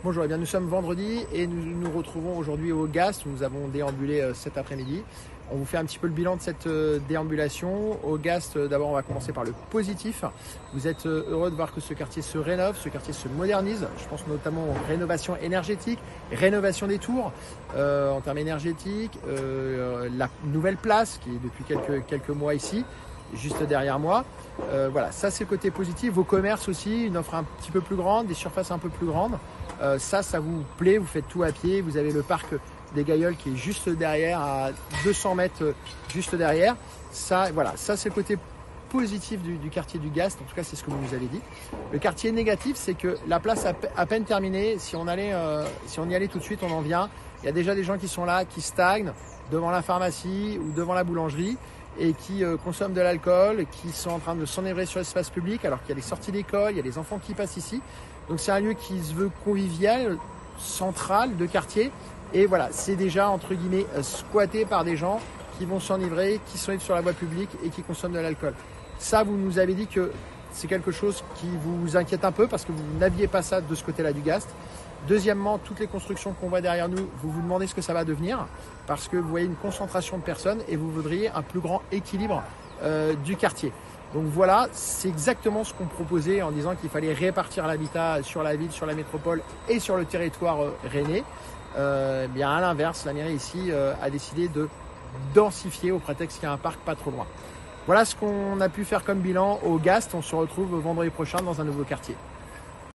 Bonjour, eh bien, nous sommes vendredi et nous nous retrouvons aujourd'hui au GAST où nous avons déambulé cet après-midi. On vous fait un petit peu le bilan de cette déambulation. Au GAST, d'abord, on va commencer par le positif. Vous êtes heureux de voir que ce quartier se rénove, ce quartier se modernise. Je pense notamment aux rénovations énergétiques, rénovation des tours en termes énergétiques, la nouvelle place qui est depuis quelques mois ici, juste derrière moi. Voilà, ça c'est le côté positif. Vos commerces aussi, une offre un petit peu plus grande, des surfaces un peu plus grandes. Ça vous plaît, vous faites tout à pied. Vous avez le parc des Gailleuls qui est juste derrière, à 200 mètres juste derrière. Ça, voilà, ça c'est le côté positif du quartier du GAST. En tout cas, c'est ce que vous nous avez dit. Le quartier négatif, c'est que la place à peine terminée. Si on y allait tout de suite, on en vient. Il y a déjà des gens qui sont là, qui stagnent devant la pharmacie ou devant la boulangerie et qui consomment de l'alcool, qui sont en train de s'enivrer sur l'espace public alors qu'il y a les sorties d'école, il y a les enfants qui passent ici. Donc c'est un lieu qui se veut convivial, central, de quartier. Et voilà, c'est déjà entre guillemets squatté par des gens qui vont s'enivrer, qui sont sur la voie publique et qui consomment de l'alcool. Ça, vous nous avez dit que c'est quelque chose qui vous inquiète un peu parce que vous n'aviez pas ça de ce côté-là du GAST. Deuxièmement, toutes les constructions qu'on voit derrière nous, vous vous demandez ce que ça va devenir parce que vous voyez une concentration de personnes et vous voudriez un plus grand équilibre du quartier. Donc voilà, c'est exactement ce qu'on proposait en disant qu'il fallait répartir l'habitat sur la ville, sur la métropole et sur le territoire rennais. Bien à l'inverse, la mairie ici a décidé de densifier au prétexte qu'il y a un parc pas trop loin. Voilà ce qu'on a pu faire comme bilan au GAST. On se retrouve vendredi prochain dans un nouveau quartier.